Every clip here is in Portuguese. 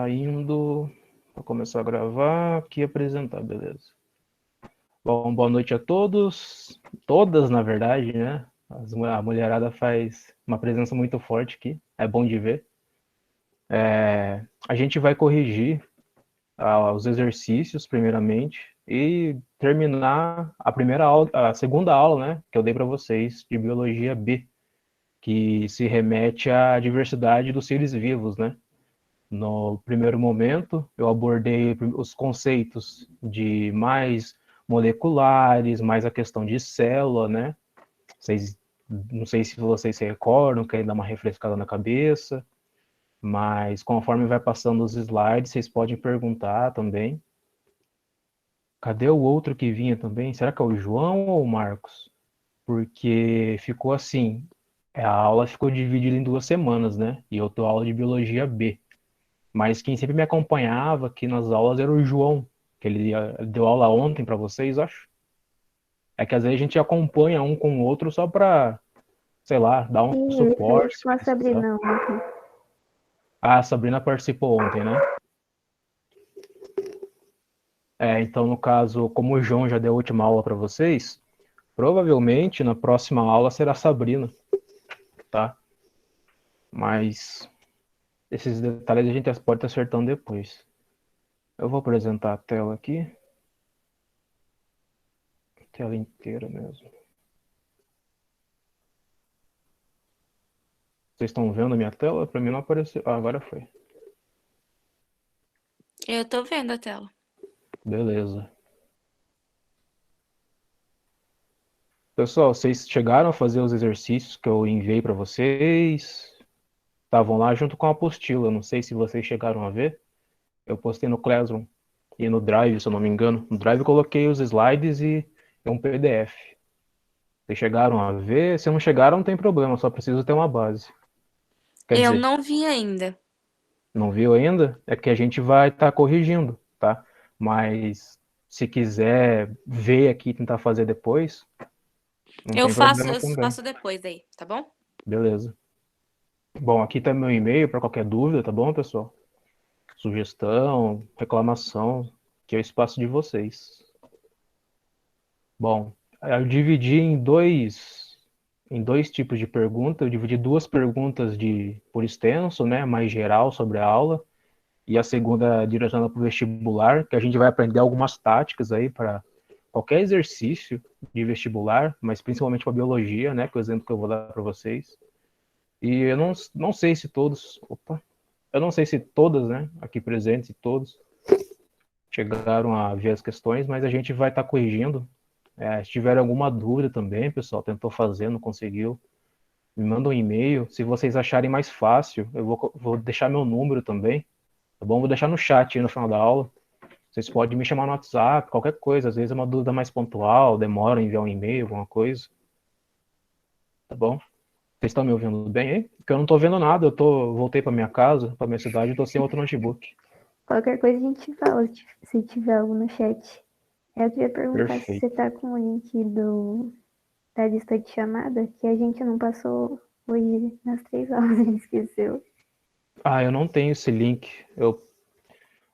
indo para começar a gravar aqui e apresentar, beleza. Bom, boa noite a todos, todas na verdade, né? A mulherada faz uma presença muito forte aqui, é bom de ver. A gente vai corrigir os exercícios primeiramente e terminar a primeira aula, a segunda aula, né, que eu dei para vocês de biologia B, que se remete à diversidade dos seres vivos, né? No primeiro momento, eu abordei os conceitos de mais moleculares, mais a questão de célula, né? Não sei se vocês se recordam, querem dar uma refrescada na cabeça, mas conforme vai passando os slides, vocês podem perguntar também. Cadê o outro que vinha também? Será que é o João ou o Marcos? Porque ficou assim, a aula ficou dividida em 2 semanas, né? E eu dou aula de biologia B. Mas quem sempre me acompanhava aqui nas aulas era o João, que ele deu aula ontem para vocês, acho. É que às vezes a gente acompanha um com o outro só para, sei lá, dar um Sim, ele fez suporte se com a precisar. Sabrina ontem. Ah, a Sabrina participou ontem, né? Então, no caso, como o João já deu a última aula para vocês, provavelmente na próxima aula será a Sabrina, tá? Mas esses detalhes a gente pode estar acertando depois. Eu vou apresentar a tela aqui. Tela inteira mesmo. Vocês estão vendo a minha tela? Para mim não apareceu. Ah, agora foi. Eu tô vendo a tela. Beleza. Pessoal, vocês chegaram a fazer os exercícios que eu enviei para vocês? Estavam lá junto com a apostila. Não sei se vocês chegaram a ver. Eu postei no Classroom e no Drive, se eu não me engano. No Drive eu coloquei os slides e um PDF. Vocês chegaram a ver? Se não chegaram, não tem problema. Só preciso ter uma base. Quer Eu dizer, não vi ainda. não viu ainda? É que a gente vai estar corrigindo, tá? Mas se quiser ver aqui e tentar fazer depois, não Eu tem faço, problema eu também. faço depois aí, tá bom? Beleza. Bom, aqui tá meu e-mail para qualquer dúvida, tá bom, pessoal? Sugestão, reclamação, que é o espaço de vocês. Bom, eu dividi em dois tipos de pergunta. Eu dividi 2 perguntas por extenso, né, mais geral sobre a aula, e a segunda direcionada para o vestibular, que a gente vai aprender algumas táticas aí para qualquer exercício de vestibular, mas principalmente para biologia, né, que é o exemplo que eu vou dar para vocês. E eu não sei se todos, eu não sei se todas, né, aqui presentes, todos chegaram a ver as questões, mas a gente vai estar corrigindo. Se tiver alguma dúvida também, pessoal, tentou fazer, não conseguiu, me manda um e-mail. Se vocês acharem mais fácil, eu vou deixar meu número também, tá bom? Vou deixar no chat aí no final da aula. Vocês podem me chamar no WhatsApp, qualquer coisa. Às vezes é uma dúvida mais pontual, demora em enviar um e-mail, alguma coisa, tá bom? Vocês estão me ouvindo bem aí? Porque eu não estou vendo nada, voltei para minha casa, para minha cidade, estou sem outro notebook. Qualquer coisa a gente fala se tiver algo no chat. Eu queria perguntar se Perfeito. você tá com o link da lista de chamada, que a gente não passou hoje nas 3 aulas, a gente esqueceu. Eu não tenho esse link,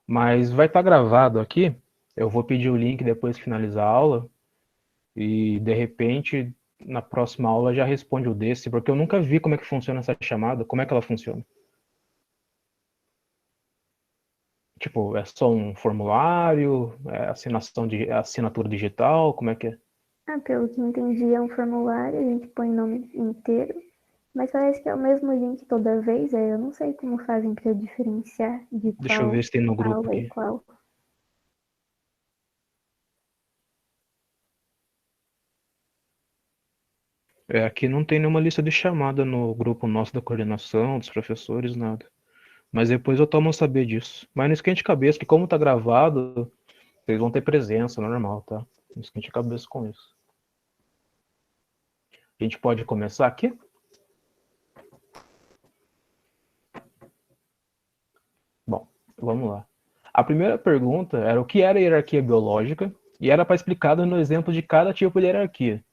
mas vai estar gravado aqui. Eu vou pedir o link depois que finalizar a aula e de repente na próxima aula já responde o desse, porque eu nunca vi como é que funciona essa chamada, como é que ela funciona. Tipo, é só um formulário, assinatura digital, como é que é? Pelo que entendi, é um formulário, a gente põe o nome inteiro, mas parece que é o mesmo link toda vez, eu não sei como fazem para diferenciar de Deixa eu qual ver se tem no grupo aula e aqui. qual. Aqui não tem nenhuma lista de chamada no grupo nosso da coordenação, dos professores, nada. Mas depois eu tomo a saber disso. Mas não esquente a cabeça, que como tá gravado, vocês vão ter presença, normal, tá? Não esquente a cabeça com isso. A gente pode começar aqui? Bom, vamos lá. A primeira pergunta era o que era hierarquia biológica e era para explicar no exemplo de cada tipo de hierarquia.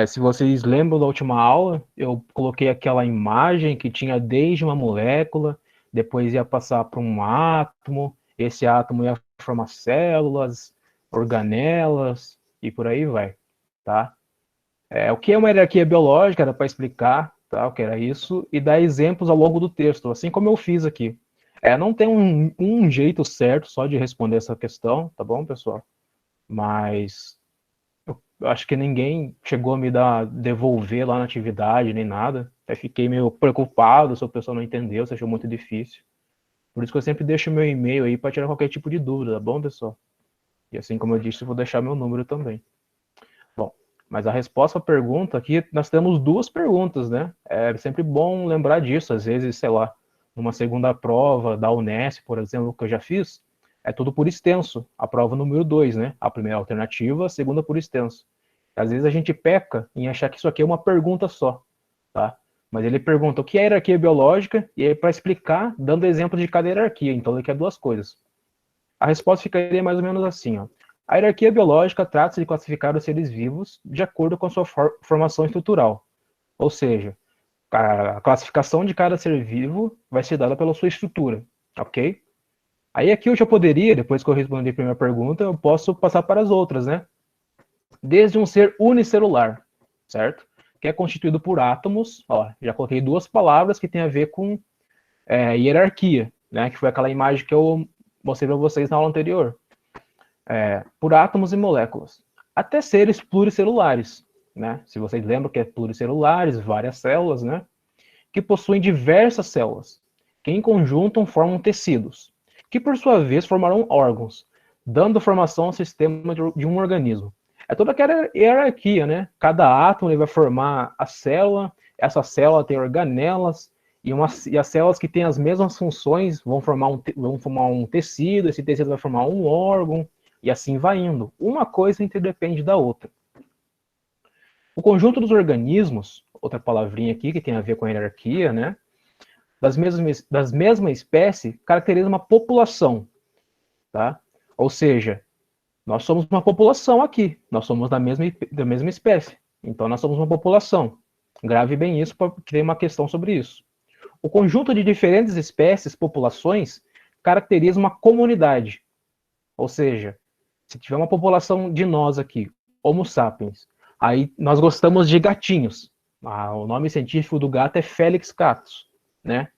Se vocês lembram da última aula, eu coloquei aquela imagem que tinha desde uma molécula, depois ia passar para um átomo, esse átomo ia formar células, organelas, e por aí vai, tá? O que é uma hierarquia biológica, era para explicar, tá, o que era isso, e dar exemplos ao longo do texto, assim como eu fiz aqui. Não tem um jeito certo só de responder essa questão, tá bom, pessoal? Mas eu acho que ninguém chegou a me devolver lá na atividade, nem nada. Até fiquei meio preocupado se o pessoal não entendeu, se achou muito difícil. Por isso que eu sempre deixo meu e-mail aí para tirar qualquer tipo de dúvida, tá bom, pessoal? E assim como eu disse, eu vou deixar meu número também. Bom, mas a resposta à pergunta aqui, nós temos duas perguntas, né? É sempre bom lembrar disso. Às vezes, sei lá, numa segunda prova da Unesp, por exemplo, que eu já fiz, é tudo por extenso. A prova número 2, né? A primeira alternativa, a segunda por extenso. Às vezes a gente peca em achar que isso aqui é uma pergunta só, tá? Mas ele pergunta o que é hierarquia biológica e aí para explicar, dando exemplo de cada hierarquia. Então ele quer duas coisas. A resposta ficaria mais ou menos assim, ó. A hierarquia biológica trata-se de classificar os seres vivos de acordo com a sua formação estrutural. Ou seja, a classificação de cada ser vivo vai ser dada pela sua estrutura, ok? Aí aqui eu já poderia, depois que eu respondi a primeira pergunta, eu posso passar para as outras, né? Desde um ser unicelular, certo? Que é constituído por átomos, ó, já coloquei duas palavras que tem a ver com hierarquia, né? Que foi aquela imagem que eu mostrei para vocês na aula anterior. Por átomos e moléculas, até seres pluricelulares, né? Se vocês lembram que é pluricelulares, várias células, né? Que possuem diversas células, que em conjunto formam tecidos, que por sua vez formarão órgãos, dando formação ao sistema de um organismo. É toda aquela hierarquia, né? Cada átomo ele vai formar a célula, essa célula tem organelas, e as células que têm as mesmas funções vão formar um tecido, esse tecido vai formar um órgão, e assim vai indo. Uma coisa interdepende da outra. O conjunto dos organismos, outra palavrinha aqui que tem a ver com a hierarquia, né? Das mesma espécie, caracteriza uma população, tá? Ou seja, nós somos uma população aqui, nós somos da mesma espécie, então nós somos uma população. Grave bem isso, porque tem uma questão sobre isso. O conjunto de diferentes espécies, populações, caracteriza uma comunidade. Ou seja, se tiver uma população de nós aqui, Homo sapiens, aí nós gostamos de gatinhos. O nome científico do gato é Felis catus, né?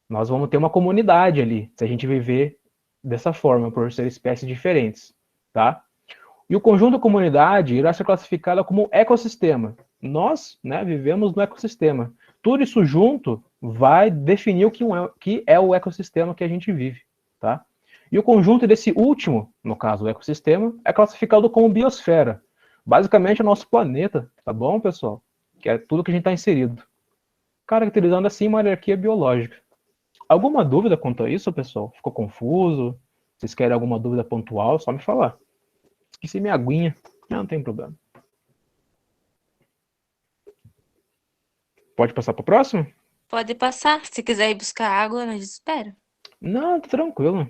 Nós vamos ter uma comunidade ali, se a gente viver dessa forma, por ser espécies diferentes, tá? E o conjunto da comunidade irá ser classificado como ecossistema. Nós, né, vivemos no ecossistema. Tudo isso junto vai definir o que é o ecossistema que a gente vive, tá? E o conjunto desse último, no caso o ecossistema, é classificado como biosfera. Basicamente é o nosso planeta, tá bom, pessoal? Que é tudo que a gente está inserido. Caracterizando assim uma hierarquia biológica. Alguma dúvida quanto a isso, pessoal? Ficou confuso? Vocês querem alguma dúvida pontual? Só me falar. Esqueci minha aguinha. Não tem problema. Pode passar para o próximo? Pode passar. Se quiser ir buscar água, nós espera. Não, tá tranquilo.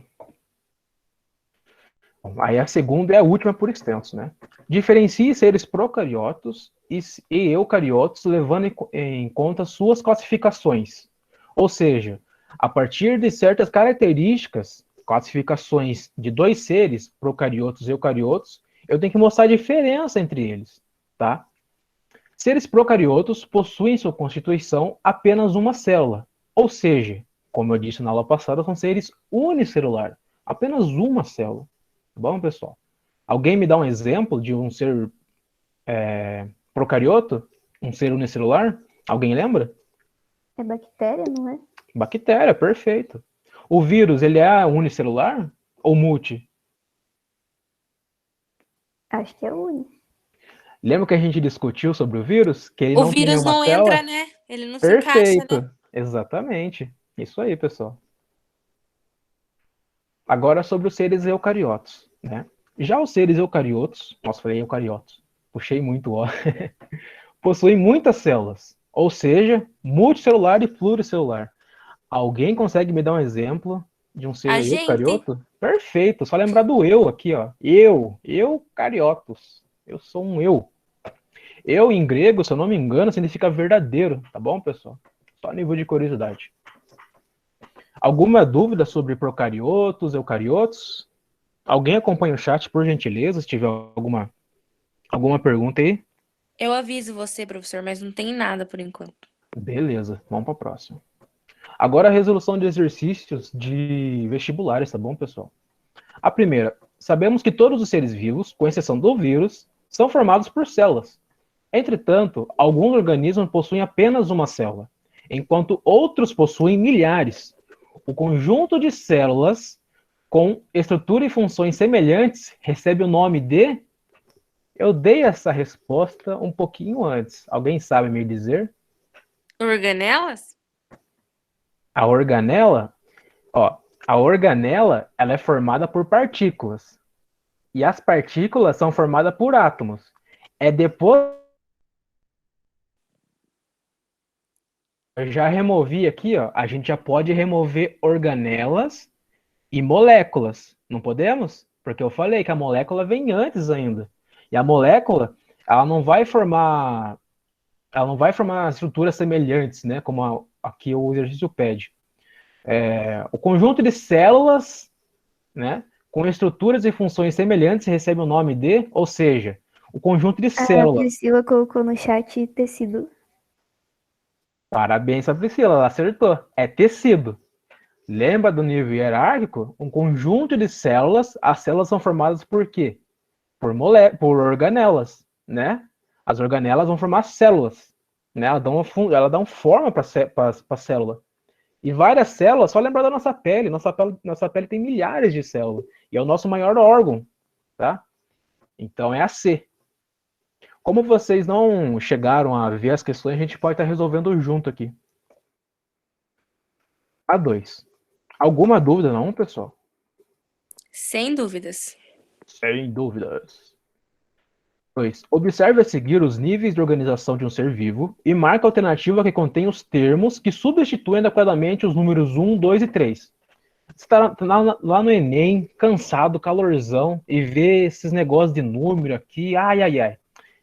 Aí a segunda é a última por extenso, né? Diferencie seres procariotos e eucariotos levando em conta suas classificações. Ou seja, a partir de certas características, classificações de dois seres, procariotos e eucariotos, eu tenho que mostrar a diferença entre eles, tá? Seres procariotos possuem em sua constituição apenas uma célula, ou seja, como eu disse na aula passada, são seres unicelulares, apenas uma célula. Tá bom, pessoal? Alguém me dá um exemplo de um ser procarioto? Um ser unicelular? Alguém lembra? É bactéria, não é? Bactéria, perfeito. O vírus, ele é unicelular ou multi? Acho que é uni. Lembra que a gente discutiu sobre o vírus? Que ele O não tem vírus nenhuma não célula? entra, né? Ele não se encaixa, né? Perfeito. Exatamente. Isso aí, pessoal. Agora sobre os seres eucariotos, né? Já os seres eucariotos, nossa, falei eucariotos, puxei muito, ó, possuem muitas células, ou seja, multicelular e pluricelular. Alguém consegue me dar um exemplo de um A ser gente, eucarioto? Perfeito, só lembrar do eu aqui, ó. Eucariotos. Eu sou um eu. Eu, em grego, se eu não me engano, significa verdadeiro, tá bom, pessoal? Só nível de curiosidade. Alguma dúvida sobre procariotos, eucariotos? Alguém acompanha o chat, por gentileza, se tiver alguma pergunta aí? Eu aviso você, professor, mas não tem nada por enquanto. Beleza, vamos para a próxima. Agora a resolução de exercícios de vestibulares, tá bom, pessoal? A primeira, sabemos que todos os seres vivos, com exceção do vírus, são formados por células. Entretanto, alguns organismos possuem apenas uma célula, enquanto outros possuem milhares. O conjunto de células com estrutura e funções semelhantes recebe o nome de... Eu dei essa resposta um pouquinho antes. Alguém sabe me dizer? Organelas? A organela, ó, a organela, ela é formada por partículas. E as partículas são formadas por átomos. É depois... Eu já removi aqui, ó. A gente já pode remover organelas e moléculas. Não podemos? Porque eu falei que a molécula vem antes ainda. E a molécula, ela não vai formar estruturas semelhantes, né? Como aqui o exercício pede. O conjunto de células, né? Com estruturas e funções semelhantes recebe o nome de, ou seja, o conjunto de A células. Priscila colocou no chat tecido. Parabéns a Priscila, ela acertou. É tecido. Lembra do nível hierárquico? Um conjunto de células, as células são formadas por quê? Por organelas, né? As organelas vão formar células, né? Ela dá uma forma para a célula. E várias células, só lembrar da nossa pele. Nossa pele tem milhares de células. E é o nosso maior órgão, tá? Então é a C. Como vocês não chegaram a ver as questões, a gente pode estar resolvendo junto aqui. A2. Alguma dúvida não, pessoal? Sem dúvidas. Sem dúvidas. 2. Observe a seguir os níveis de organização de um ser vivo e marque a alternativa que contém os termos que substituem adequadamente os números 1, 2 e 3. Você está lá no Enem, cansado, calorzão, e vê esses negócios de número aqui, ai, ai, ai.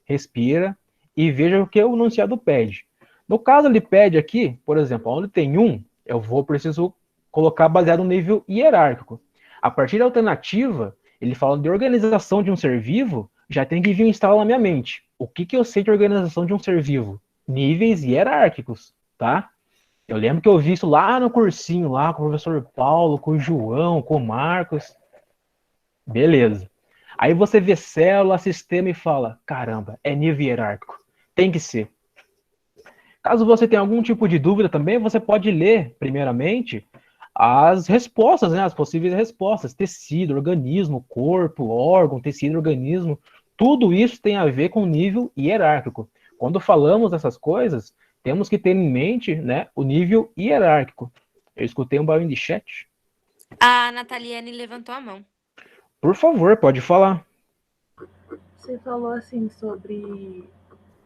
Respira e veja o que o enunciado pede. No caso, ele pede aqui, por exemplo, onde tem 1, eu preciso colocar baseado no nível hierárquico. A partir da alternativa, ele fala de organização de um ser vivo, já tem que vir instalar na minha mente. O que eu sei de organização de um ser vivo? Níveis hierárquicos, tá? Eu lembro que eu vi isso lá no cursinho, lá com o professor Paulo, com o João, com o Marcos. Beleza. Aí você vê célula, sistema e fala, caramba, é nível hierárquico. Tem que ser. Caso você tenha algum tipo de dúvida também, você pode ler, primeiramente, as respostas, né? As possíveis respostas. Tecido, organismo, corpo, órgão, tecido, organismo. Tudo isso tem a ver com nível hierárquico. Quando falamos dessas coisas, temos que ter em mente, né, o nível hierárquico. Eu escutei um barulho de chat. A Nataliane levantou a mão. Por favor, pode falar. Você falou assim sobre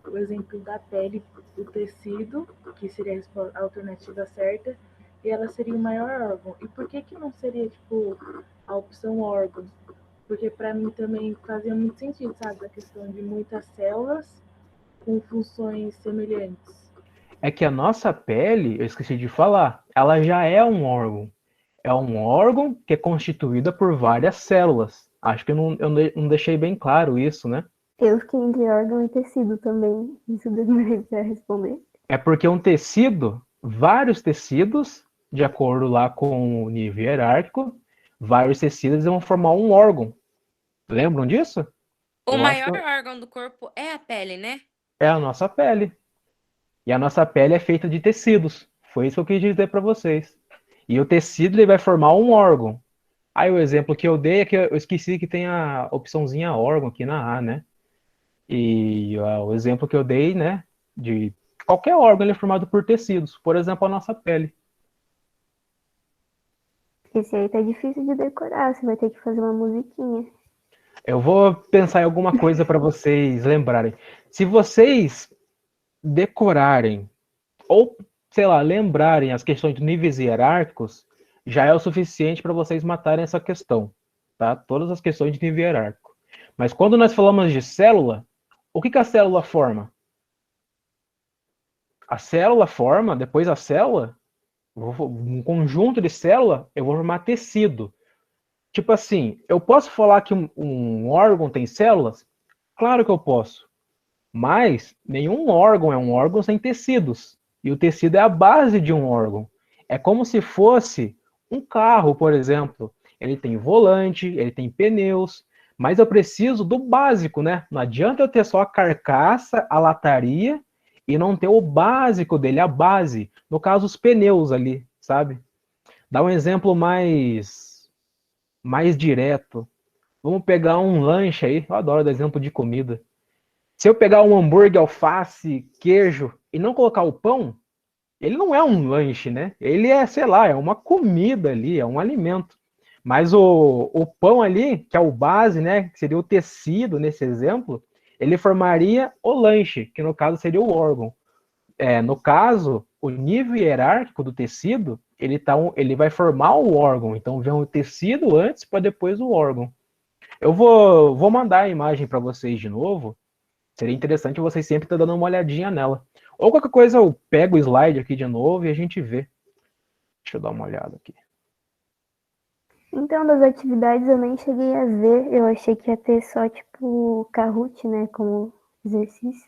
o exemplo da pele, do tecido, que seria a alternativa certa, e ela seria o maior órgão. E por que não seria, tipo, a opção órgãos? Porque para mim também fazia muito sentido, sabe? A questão de muitas células com funções semelhantes. É que a nossa pele, eu esqueci de falar, ela já é um órgão. É um órgão que é constituída por várias células. Acho que eu não deixei bem claro isso, né? Eu fiquei entre órgão e tecido também. Isso demorei para responder. É porque um tecido, vários tecidos, de acordo lá com o nível hierárquico, vários tecidos vão formar um órgão. Lembram disso? O maior órgão do corpo é a pele, né? É a nossa pele. E a nossa pele é feita de tecidos. Foi isso que eu quis dizer para vocês. E o tecido ele vai formar um órgão. Aí o exemplo que eu dei é que eu esqueci que tem a opçãozinha órgão aqui na A, né? E o exemplo que eu dei, né, de qualquer órgão ele é formado por tecidos. Por exemplo, a nossa pele. Esse aí tá difícil de decorar, você vai ter que fazer uma musiquinha. Eu vou pensar em alguma coisa para vocês lembrarem. Se vocês decorarem ou, sei lá, lembrarem as questões de níveis hierárquicos, já é o suficiente para vocês matarem essa questão, tá? Todas as questões de nível hierárquico. Mas quando nós falamos de célula, o que a célula forma? A célula forma, depois a célula, Um conjunto de célula, eu vou formar tecido. Tipo assim, eu posso falar que um órgão tem células? Claro que eu posso. Mas nenhum órgão é um órgão sem tecidos. E o tecido é a base de um órgão. É como se fosse um carro, por exemplo. Ele tem volante, ele tem pneus, mas eu preciso do básico, né? Não adianta eu ter só a carcaça, a lataria e não ter o básico dele, a base. No caso, os pneus ali, sabe? Dá um exemplo mais direto. Vamos pegar um lanche aí. Eu adoro dar exemplo de comida. Se eu pegar um hambúrguer, alface, queijo e não colocar o pão, ele não é um lanche, né? Ele é, sei lá, é uma comida ali, é um alimento. Mas o pão ali, que é o base, né? Que seria o tecido nesse exemplo, ele formaria o lanche, que no caso seria o órgão. No caso, o nível hierárquico do tecido, ele vai formar o órgão. Então vem o tecido antes para depois o órgão. Eu vou mandar a imagem para vocês de novo. Seria interessante vocês sempre estar dando uma olhadinha nela. Ou qualquer coisa eu pego o slide aqui de novo e a gente vê. Deixa eu dar uma olhada aqui. Então, das atividades eu nem cheguei a ver. Eu achei que ia ter só, tipo, Kahoot, né, como exercício.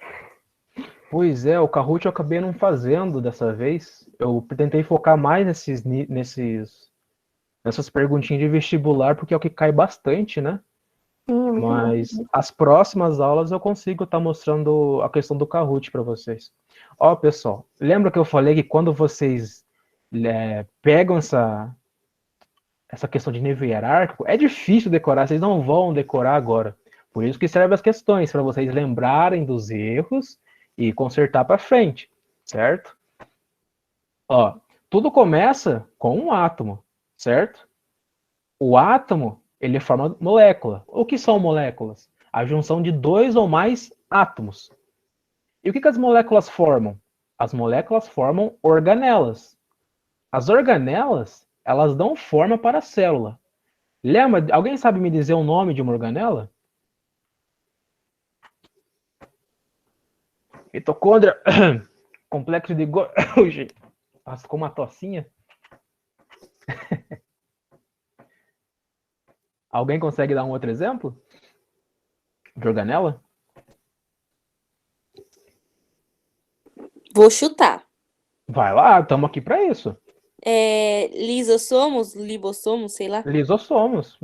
Pois é, o Kahoot eu acabei não fazendo dessa vez. Eu tentei focar mais nessas perguntinhas de vestibular, porque é o que cai bastante, né? Sim, é muito Mas bom. as próximas aulas eu consigo estar mostrando a questão do Kahoot para vocês. Ó, pessoal, lembra que eu falei que quando vocês pegam essa questão de nível hierárquico, é difícil decorar, vocês não vão decorar agora. Por isso que servem as questões, para vocês lembrarem dos erros e consertar para frente, certo? Ó, tudo começa com um átomo, certo? O átomo, ele forma molécula. O que são moléculas? A junção de dois ou mais átomos. E o que as moléculas formam? As moléculas formam organelas. As organelas, elas dão forma para a célula. Lembra? Alguém sabe me dizer o nome de uma organela? Mitocôndria. Complexo de Golgi. Nossa, com uma tocinha. Alguém consegue dar um outro exemplo de organela? Vou chutar. Vai lá, estamos aqui para isso. Lisossomos, libossomos, sei lá. Lisossomos.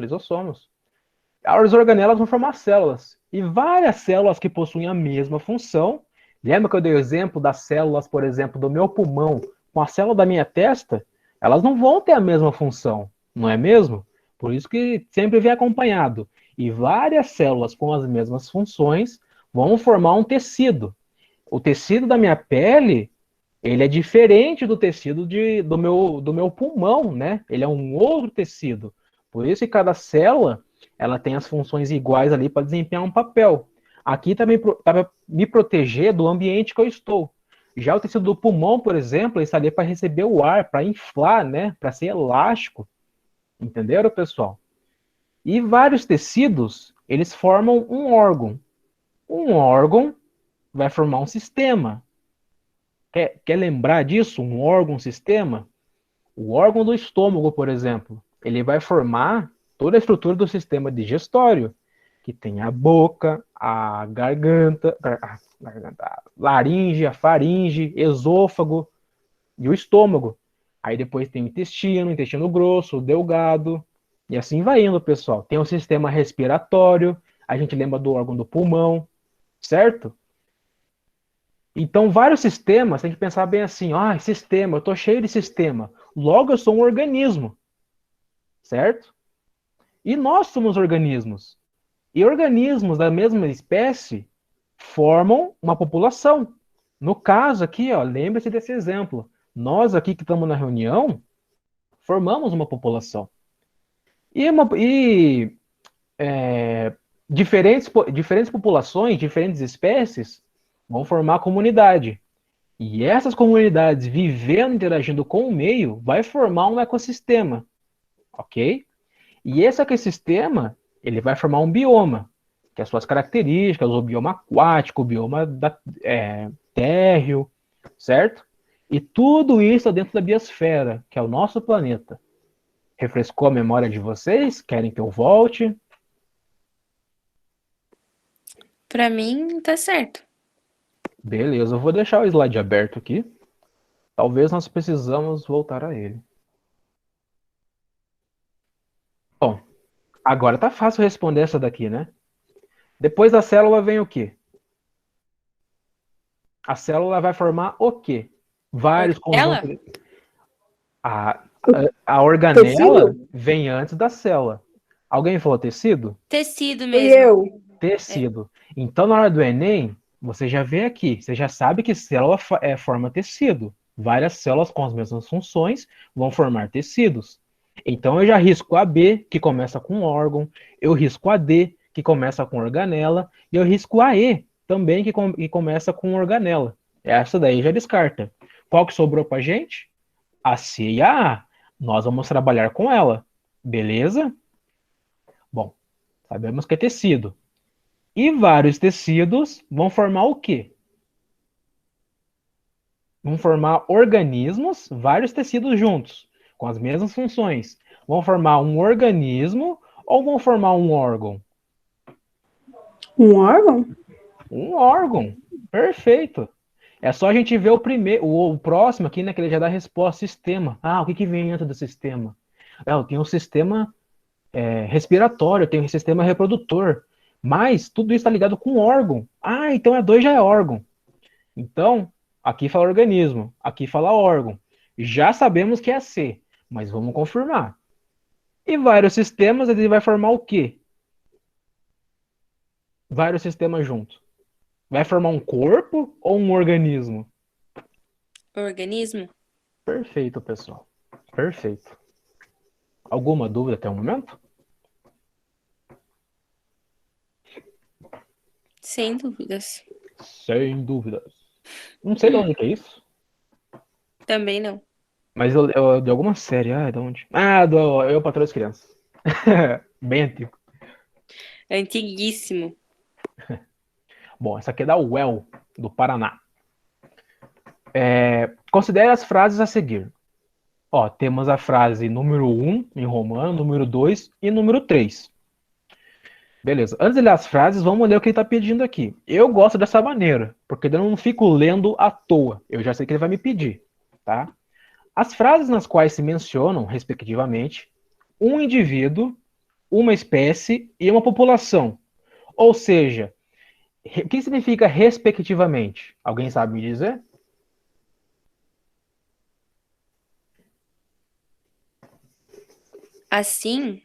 As organelas vão formar células. E várias células que possuem a mesma função. Lembra que eu dei o exemplo das células, por exemplo, do meu pulmão com a célula da minha testa? Elas não vão ter a mesma função, não é mesmo? Por isso que sempre vem acompanhado. E várias células com as mesmas funções vão formar um tecido. O tecido da minha pele, ele é diferente do tecido do meu pulmão, né? Ele é um outro tecido. Por isso que cada célula ela tem as funções iguais ali para desempenhar um papel. Aqui também para me proteger do ambiente que eu estou. Já o tecido do pulmão, por exemplo, ele está ali para receber o ar, para inflar, né? Para ser elástico. Entenderam, pessoal? E vários tecidos, eles formam um órgão. Um órgão vai formar um sistema. Quer lembrar disso? Um órgão, um sistema? O órgão do estômago, por exemplo, ele vai formar toda a estrutura do sistema digestório, que tem a boca, a garganta, a laringe, a faringe, esôfago e o estômago. Aí depois tem o intestino grosso, o delgado, e assim vai indo, pessoal. Tem o sistema respiratório, a gente lembra do órgão do pulmão, certo? Então, vários sistemas, tem que pensar bem assim, sistema, eu estou cheio de sistema. Logo, eu sou um organismo, certo? E nós somos organismos. E organismos da mesma espécie formam uma população. No caso aqui, lembre-se desse exemplo. Nós aqui que estamos na reunião, formamos uma população. Diferentes populações, diferentes espécies, vão formar comunidade. E essas comunidades vivendo, interagindo com o meio, vai formar um ecossistema, ok? E esse ecossistema, ele vai formar um bioma, que as suas características, o bioma aquático, o bioma térreo, certo? E tudo isso dentro da biosfera, que é o nosso planeta. Refrescou a memória de vocês? Querem que eu volte? Pra mim, tá certo. Beleza, eu vou deixar o slide aberto aqui. Talvez nós precisamos voltar a ele. Bom, agora tá fácil responder essa daqui, né? Depois da célula vem o quê? A célula vai formar o quê? Vários Ela? conjuntos. A organela Tecido? vem antes da célula. Alguém falou tecido? Tecido Fui mesmo. eu. Tecido. Então, na hora do Enem, você já vê aqui, você já sabe que célula forma tecido. Várias células com as mesmas funções vão formar tecidos. Então, eu já risco a B, que começa com órgão, eu risco a D, que começa com organela, e eu risco a E, também, que começa com organela. Essa daí já descarta. Qual que sobrou pra gente? A C e a A. Nós vamos trabalhar com ela. Beleza? Bom, sabemos que é tecido. E vários tecidos vão formar o quê? Vão formar organismos, vários tecidos juntos, com as mesmas funções. Vão formar um organismo ou vão formar um órgão? Um órgão? Um órgão. Perfeito. É só a gente ver o próximo aqui, né? Que ele já dá a resposta sistema. Ah, o que vem antes do sistema? Eu tenho um sistema respiratório, eu tenho um sistema reprodutor. Mas tudo isso está ligado com órgão. Ah, então a 2 já é órgão. Então, aqui fala organismo, aqui fala órgão. Já sabemos que é a C, mas vamos confirmar. E vários sistemas, ele vai formar o quê? Vários sistemas juntos. Vai formar um corpo ou um organismo? Organismo? Perfeito, pessoal. Perfeito. Alguma dúvida até o momento? Sem dúvidas. Sem dúvidas. Não sei de onde que é isso, Também não. mas de alguma série. Ah, de onde? Ah, do Eu, Patroa das Crianças. Bem antigo. Antiguíssimo. Bom, essa aqui é da UEL, do Paraná. Considere as frases a seguir. Ó, temos a frase número 1 em romano, número 2 e número 3. Beleza. Antes de ler as frases, vamos ler o que ele está pedindo aqui. Eu gosto dessa maneira, porque eu não fico lendo à toa. Eu já sei que ele vai me pedir, tá? As frases nas quais se mencionam, respectivamente, um indivíduo, uma espécie e uma população. Ou seja, o que significa respectivamente? Alguém sabe me dizer? Assim,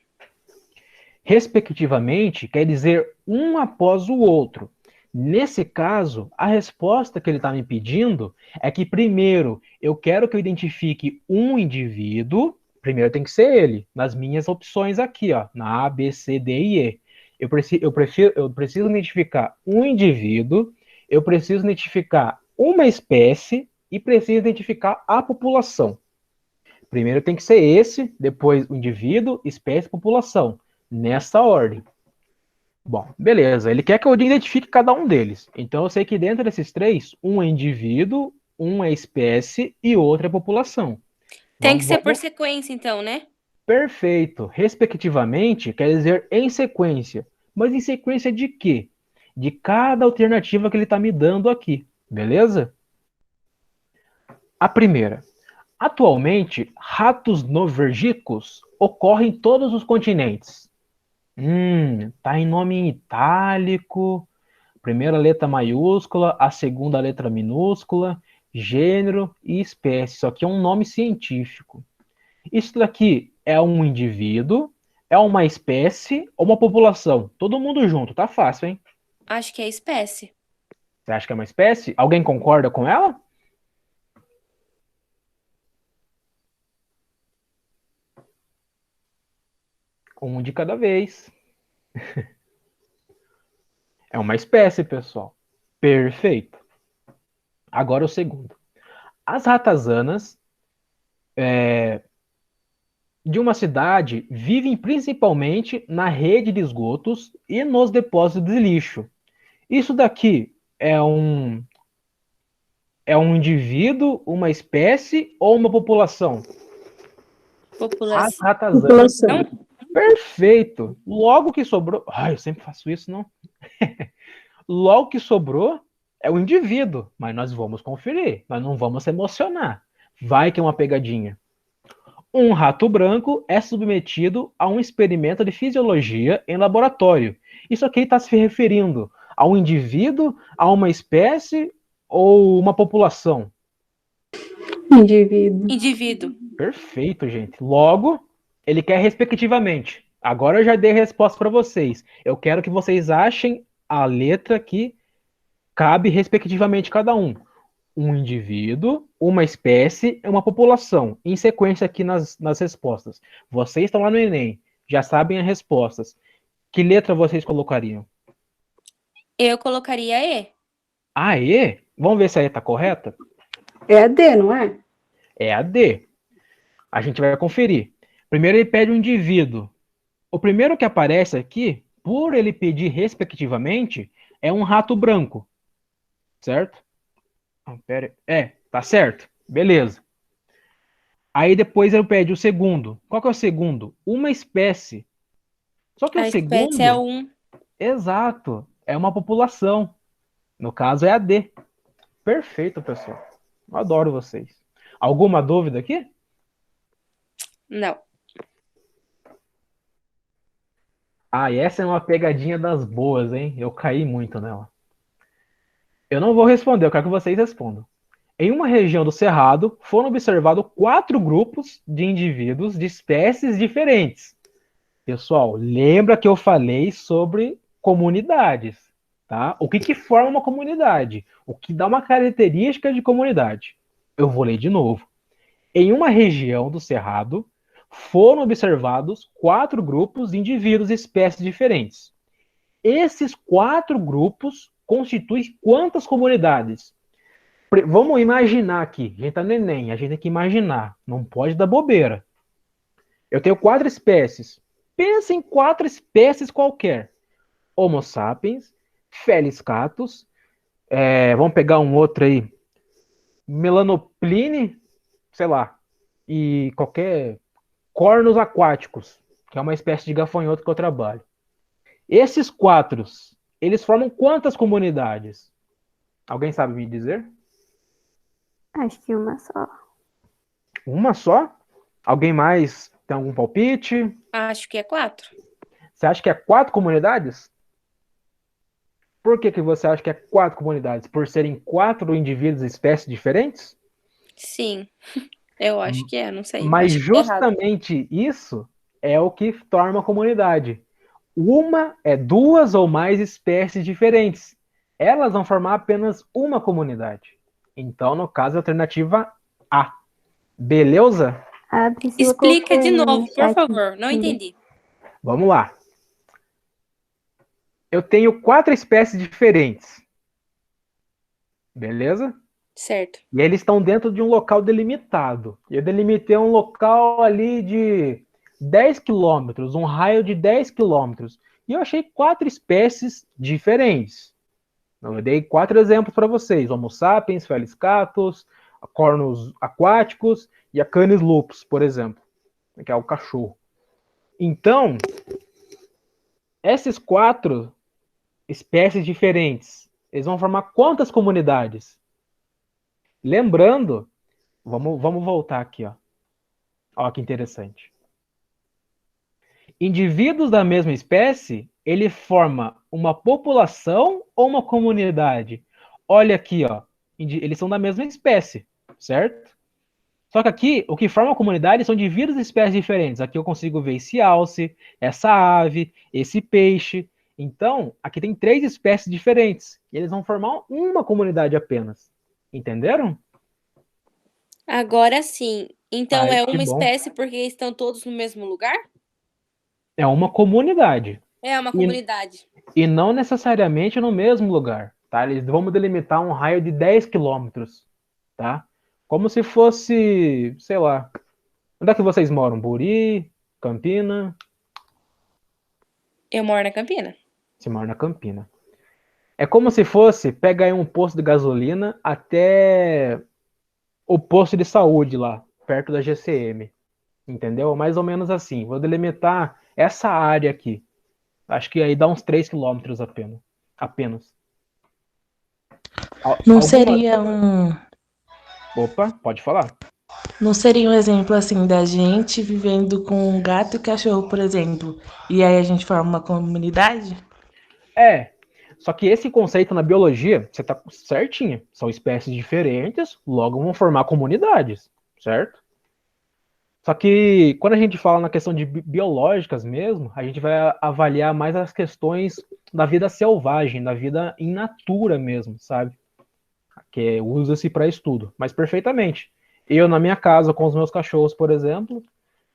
Respectivamente quer dizer um após o outro. Nesse caso, a resposta que ele está me pedindo é que, primeiro, eu quero que eu identifique um indivíduo. Primeiro tem que ser ele, nas minhas opções aqui, ó, na A, B, C, D e E. Eu preciso identificar um indivíduo, eu preciso identificar uma espécie e preciso identificar a população. Primeiro tem que ser esse, depois o indivíduo, espécie e população. Nessa ordem. Bom, beleza. Ele quer que eu identifique cada um deles. Então eu sei que dentro desses três, um é indivíduo, um é espécie e outro é população. tem que ser por sequência, então, né? Perfeito. Respectivamente quer dizer em sequência. Mas em sequência de quê? De cada alternativa que ele está me dando aqui. Beleza? A primeira. Atualmente, ratos novergicos ocorrem em todos os continentes. Tá em nome em itálico, primeira letra maiúscula, a segunda letra minúscula, gênero e espécie. Isso aqui é um nome científico. Isso daqui é um indivíduo, é uma espécie ou uma população? Todo mundo junto, tá fácil, hein? Acho que é espécie. Você acha que é uma espécie? Alguém concorda com ela? Um de cada vez. É uma espécie, pessoal. Perfeito. Agora o segundo. As ratazanas de uma cidade vivem principalmente na rede de esgotos e nos depósitos de lixo. Isso daqui é É um indivíduo, uma espécie ou uma população? As População. ratazanas. População. Perfeito. Logo que sobrou. Ai, eu sempre faço isso, não? Logo que sobrou é o indivíduo, mas nós vamos conferir, nós não vamos se emocionar. Vai que é uma pegadinha. Um rato branco é submetido a um experimento de fisiologia em laboratório. Isso aqui está se referindo a um indivíduo, a uma espécie ou uma população? Indivíduo. Indivíduo. Perfeito, gente. Logo, ele quer respectivamente. Agora eu já dei a resposta para vocês. Eu quero que vocês achem a letra que cabe respectivamente cada um. Um indivíduo, uma espécie e uma população. Em sequência aqui nas respostas. Vocês estão lá no Enem, já sabem as respostas. Que letra vocês colocariam? Eu colocaria E. A E? Vamos ver se a E está correta? É a D, não é? É a D. A gente vai conferir. Primeiro ele pede um indivíduo. O primeiro que aparece aqui, por ele pedir respectivamente, é um rato branco. Certo? Tá certo. Beleza. Aí depois ele pede o segundo. Qual que é o segundo? Uma espécie. Só que o A espécie segundo, é um. exato, é uma população. No caso é a D. Perfeito, pessoal. Eu adoro vocês. Alguma dúvida aqui? Não. Ah, e essa é uma pegadinha das boas, hein? Eu caí muito nela. Eu não vou responder, eu quero que vocês respondam. Em uma região do Cerrado, foram observados 4 grupos de indivíduos de espécies diferentes. Pessoal, lembra que eu falei sobre comunidades, tá? O que forma uma comunidade? O que dá uma característica de comunidade? Eu vou ler de novo. Em uma região do Cerrado, foram observados 4 grupos de indivíduos de espécies diferentes. Esses 4 grupos constituem quantas comunidades? Vamos imaginar aqui, a gente tá no Enem, a gente tem que imaginar, não pode dar bobeira. Eu tenho 4 espécies. Pensa em 4 espécies qualquer. Homo sapiens, Felis catus, vamos pegar um outro aí, Melanopline, sei lá, e qualquer cornos aquáticos, que é uma espécie de gafanhoto que eu trabalho. Esses 4, eles formam quantas comunidades? Alguém sabe me dizer? Acho que uma só. Uma só? Alguém mais tem algum palpite? Acho que é 4. Você acha que é 4 comunidades? Por que você acha que é 4 comunidades? Por serem 4 indivíduos e espécies diferentes? Sim. Eu acho que é, não sei. Mas Acho que é errado. justamente isso é o que torna a comunidade. Uma é 2 ou mais espécies diferentes. Elas vão formar apenas uma comunidade. Então, no caso, a alternativa A. Beleza? A Priscila Explica colocou de aí no novo, por chat. favor. Não entendi. Vamos lá. Eu tenho 4 espécies diferentes. Beleza? Certo. E eles estão dentro de um local delimitado. Eu delimitei um local ali de 10 quilômetros, um raio de 10 quilômetros. E eu achei 4 espécies diferentes. Eu dei 4 exemplos para vocês: Homo sapiens, Felis catus, cornos aquáticos e a Canis lupus, por exemplo, que é o cachorro. Então, essas 4 espécies diferentes, eles vão formar quantas comunidades? Lembrando, vamos voltar aqui, ó. Olha que interessante. Indivíduos da mesma espécie, ele forma uma população ou uma comunidade? Olha aqui, ó. Eles são da mesma espécie, certo? Só que aqui, o que forma a comunidade são indivíduos de espécies diferentes. Aqui eu consigo ver esse alce, essa ave, esse peixe. Então, aqui tem 3 espécies diferentes. E eles vão formar uma comunidade apenas. Entenderam? Agora sim. Então Ai, é que uma bom. espécie porque estão todos no mesmo lugar? É uma comunidade. É uma E, comunidade. e não necessariamente no mesmo lugar, tá? Eles vão delimitar um raio de 10 quilômetros, tá? Como se fosse, sei lá. Onde é que vocês moram? Buri? Campina? Eu moro na Campina. Você mora na Campina. É como se fosse pegar aí um posto de gasolina até o posto de saúde lá, perto da GCM. Entendeu? Mais ou menos assim. Vou delimitar essa área aqui. Acho que aí dá uns 3 quilômetros apenas. Apenas. Não Alguma. seria um, Opa, pode falar. não seria um exemplo assim da gente vivendo com um gato e cachorro, por exemplo, e aí a gente forma uma comunidade? É. Só que esse conceito na biologia, você tá certinho. São espécies diferentes, logo vão formar comunidades, certo? Só que quando a gente fala na questão de biológicas mesmo, a gente vai avaliar mais as questões da vida selvagem, da vida in natura mesmo, sabe? Que usa-se para estudo, mas perfeitamente. Eu, na minha casa, com os meus cachorros, por exemplo,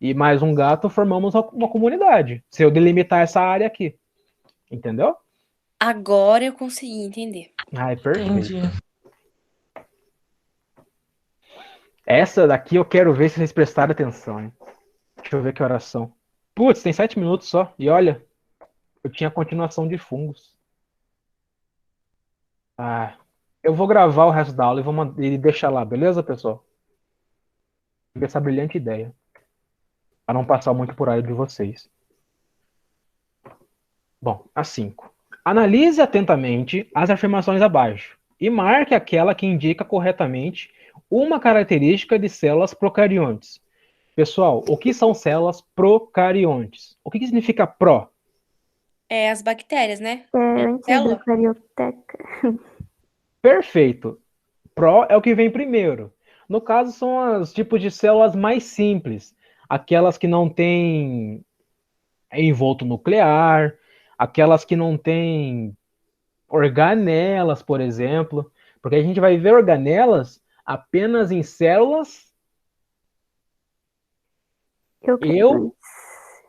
e mais um gato, formamos uma comunidade. Se eu delimitar essa área aqui, entendeu? Agora eu consegui entender. Ah, é Entendi. perfeito. Essa daqui eu quero ver se vocês prestaram atenção, hein? Deixa eu ver que horas são. Putz, tem 7 minutos só. E olha, eu tinha continuação de fungos. Ah, eu vou gravar o resto da aula e deixar lá, beleza, pessoal? Tive essa brilhante ideia. Para não passar muito por área de vocês. Bom, a 5. Analise atentamente as afirmações abaixo e marque aquela que indica corretamente uma característica de células procariontes. Pessoal, o que são células procariontes? O que significa pró? É as bactérias, né? É Uma antes da célula. carioteca. Perfeito. Pró é o que vem primeiro. No caso, são os tipos de células mais simples, aquelas que não têm envolto nuclear, aquelas que não têm organelas, por exemplo, porque a gente vai ver organelas apenas em células eu, Eucariontes.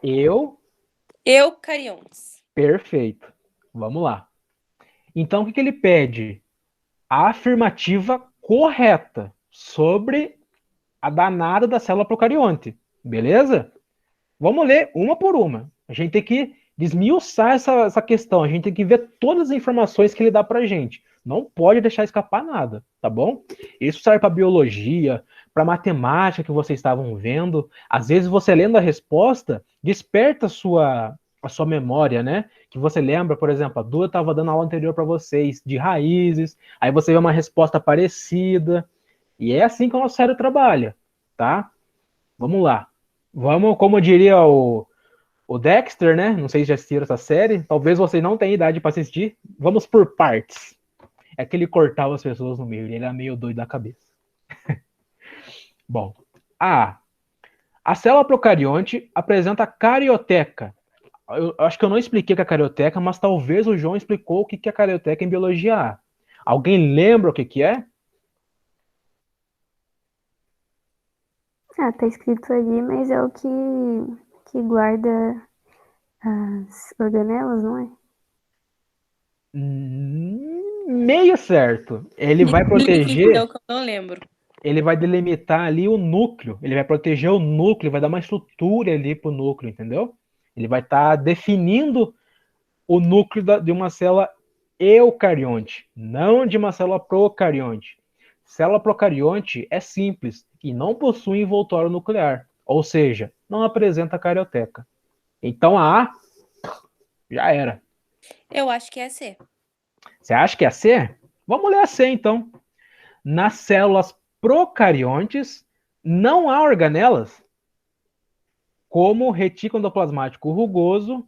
eu, Eucariontes. perfeito. Vamos lá. Então, o que ele pede? A afirmativa correta sobre a danada da célula procarionte, beleza? Vamos ler uma por uma. A gente tem que desmiuçar essa questão. A gente tem que ver todas as informações que ele dá pra gente. Não pode deixar escapar nada, tá bom? Isso serve para biologia, para matemática que vocês estavam vendo. Às vezes você lendo a resposta desperta a sua memória, né? Que você lembra, por exemplo, a Duda estava dando aula anterior para vocês de raízes, aí você vê uma resposta parecida. E é assim que o nosso cérebro trabalha, tá? Vamos lá. Vamos, como diria o Dexter, né? Não sei se já assistiram essa série. Talvez vocês não tenham idade para assistir. Vamos por partes. É que ele cortava as pessoas no meio. Ele era meio doido da cabeça. Bom. A célula procarionte apresenta carioteca. Eu acho que eu não expliquei o que é carioteca, mas talvez o João explicou o que é carioteca em biologia A. Alguém lembra o que é? Ah, tá escrito ali, mas é o que guarda as organelas, não é? Meio certo. Ele Me vai explica então proteger, que eu não lembro. ele vai delimitar ali o núcleo. Ele vai proteger o núcleo, vai dar uma estrutura ali pro núcleo, entendeu? Ele vai estar definindo o núcleo de uma célula eucarionte, não de uma célula procarionte. Célula procarionte é simples e não possui envoltório nuclear, ou seja, não apresenta carioteca. Então a A já era. Eu acho que é C. Você acha que é a C? Vamos ler a C então. Nas células procariontes não há organelas, como retículo endoplasmático rugoso.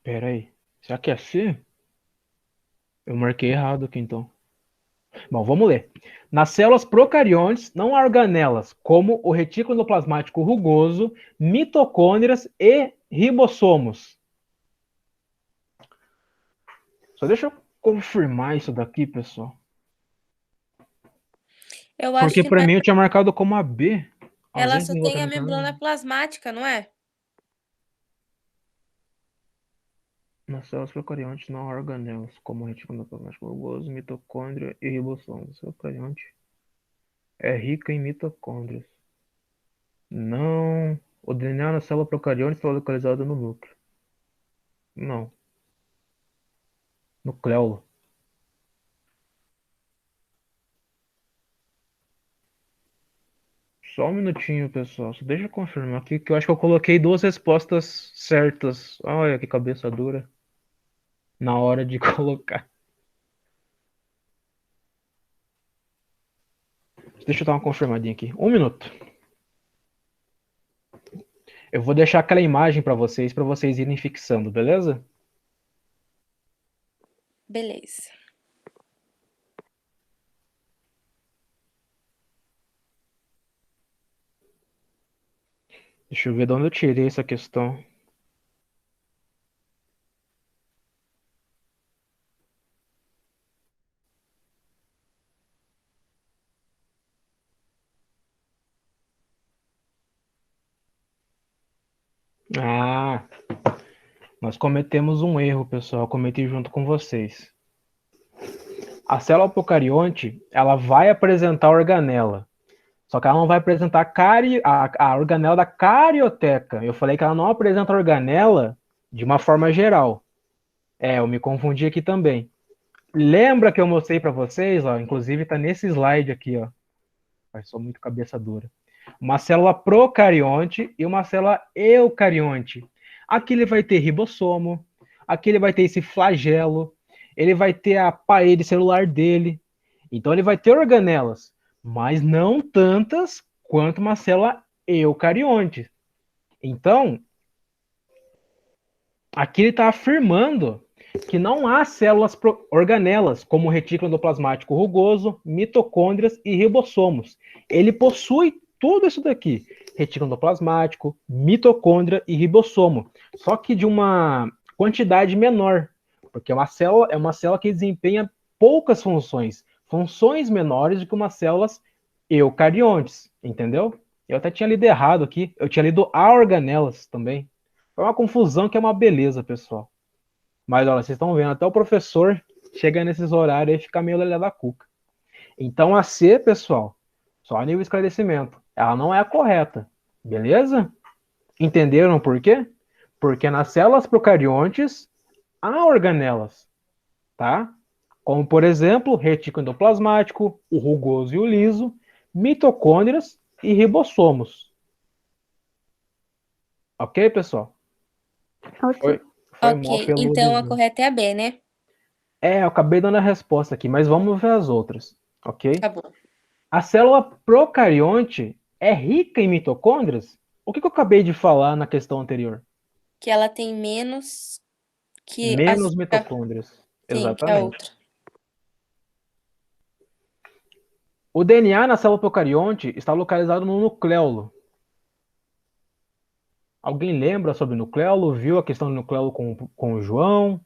Pera aí. Será que é C? Eu marquei errado aqui então. Bom, vamos ler. Nas células procariontes não há organelas, como o retículo endoplasmático rugoso, mitocôndrias e ribossomos. Só deixa eu confirmar isso daqui, pessoal. Eu acho Porque que para não é. mim eu tinha marcado como a B. Ela Ausência só de tem envoltório a membrana nuclear. plasmática, não é? Nas células procariontes não há organelas, como o retículo endoplasmático rugoso, mitocôndria e ribossomos. A célula procarionte é rica em mitocôndrias. Não. O DNA na célula procarionte está localizado no núcleo. Não. Nucleolo. Só um minutinho, pessoal. Só deixa eu confirmar aqui, que eu acho que eu coloquei duas respostas certas. Olha que cabeça dura. Na hora de colocar. Deixa eu dar uma confirmadinha aqui. Um minuto. Eu vou deixar aquela imagem para vocês irem fixando, beleza? Beleza. Deixa eu ver de onde eu tirei essa questão. Ah, nós cometemos um erro, pessoal. Eu cometi junto com vocês. A célula procarionte, ela vai apresentar organela. Só que ela não vai apresentar a organela da carioteca. Eu falei que ela não apresenta organela de uma forma geral. Eu me confundi aqui também. Lembra que eu mostrei para vocês, ó, inclusive tá nesse slide aqui, ó. Eu sou muito cabeça dura. Uma célula procarionte e uma célula eucarionte. Aqui ele vai ter ribossomo, aqui ele vai ter esse flagelo, ele vai ter a parede celular dele. Então ele vai ter organelas, mas não tantas quanto uma célula eucarionte. Então, aqui ele está afirmando que não há células organelas, como retículo endoplasmático rugoso, mitocôndrias e ribossomos. Ele possui tudo isso daqui: retículo endoplasmático, mitocôndria e ribossomo, só que de uma quantidade menor, porque é uma célula que desempenha poucas funções menores do que umas células eucariontes, entendeu? Eu até tinha lido errado aqui, eu tinha lido aorganelas também. Foi uma confusão que é uma beleza, pessoal. Mas olha, vocês estão vendo, até o professor chega nesses horários e fica meio lelé da cuca. Então a C, pessoal, só a nível de esclarecimento, ela não é a correta, beleza? Entenderam por quê? Porque nas células procariontes há organelas, tá? Como, por exemplo, retículo endoplasmático, o rugoso e o liso, mitocôndrias e ribossomos. Ok, pessoal? Ok. Foi mal Ok, pelo então a desvio. correta é a B, né? Eu acabei dando a resposta aqui, mas vamos ver as outras, ok? Tá bom. A célula procarionte é rica em mitocôndrias? O que eu acabei de falar na questão anterior? Que ela tem menos que Menos mitocôndrias. sim, que a Exatamente. outra. O DNA na célula procarionte está localizado no nucleolo. Alguém lembra sobre nucleolo? Viu a questão do nucleolo com o João?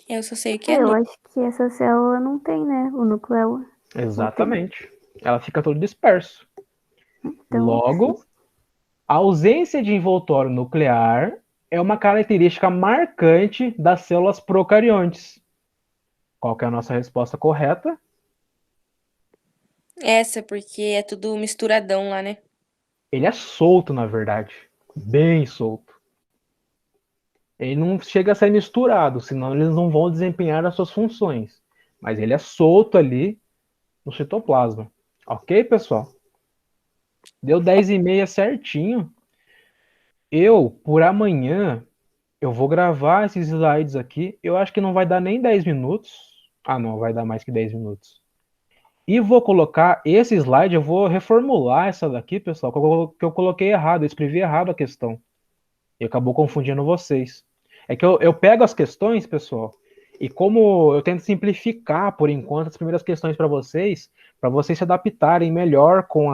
Eu só sei o que é Eu núcleo. acho que essa célula não tem, né? O nucleolo. Exatamente. Ela fica todo disperso. Então, Logo, a ausência de envoltório nuclear é uma característica marcante das células procariontes. Qual que é a nossa resposta correta? Essa, porque é tudo misturadão lá, né? Ele é solto, na verdade. Bem solto. Ele não chega a ser misturado, senão eles não vão desempenhar as suas funções. Mas ele é solto ali no citoplasma. Ok, pessoal? Deu 10h30 certinho. Por amanhã, eu vou gravar esses slides aqui. Eu acho que não vai dar nem 10 minutos. Ah, não, vai dar mais que 10 minutos. E vou colocar esse slide, eu vou reformular essa daqui, pessoal, que eu coloquei errado, eu escrevi errado a questão. E acabou confundindo vocês. É que eu pego as questões, pessoal, e como eu tento simplificar, por enquanto, as primeiras questões para vocês se adaptarem melhor com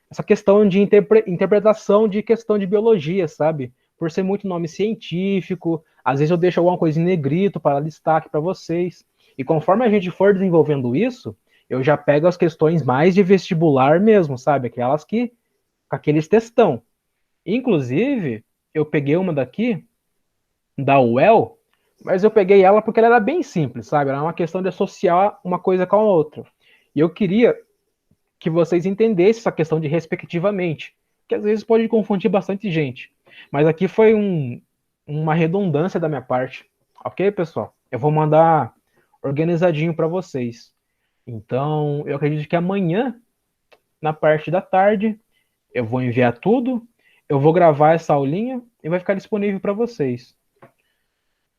essa questão de interpretação de questão de biologia, sabe? Por ser muito nome científico, às vezes eu deixo alguma coisa em negrito para destaque para vocês. E conforme a gente for desenvolvendo isso, eu já pego as questões mais de vestibular mesmo, sabe? Aquelas que, com aqueles textão. Inclusive, eu peguei uma daqui, da UEL, mas eu peguei ela porque ela era bem simples, sabe? Era uma questão de associar uma coisa com a outra. E eu queria que vocês entendessem essa questão de respectivamente. que às vezes pode confundir bastante gente. Mas aqui foi uma redundância da minha parte. Ok, pessoal? Eu vou mandar organizadinho para vocês. Então, eu acredito que amanhã, na parte da tarde, eu vou enviar tudo, eu vou gravar essa aulinha e vai ficar disponível para vocês.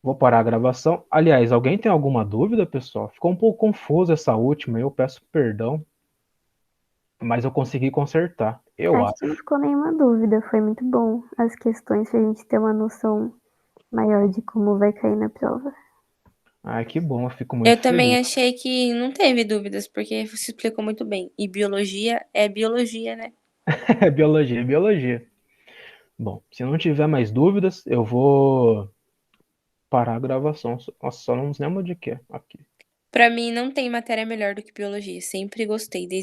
Vou parar a gravação. Aliás, alguém tem alguma dúvida, pessoal? Ficou um pouco confuso essa última, eu peço perdão, mas eu consegui consertar, eu Acho acho. que não ficou nenhuma dúvida, foi muito bom as questões pra gente ter uma noção maior de como vai cair na prova. Ai, que bom, eu fico muito Eu também feliz. achei que não teve dúvidas, porque você explicou muito bem. E biologia é biologia, né? É biologia, é biologia. Bom, se não tiver mais dúvidas, eu vou parar a gravação. Nossa, só não lembro de quê. Aqui. Pra mim, não tem matéria melhor do que biologia. Sempre gostei, desde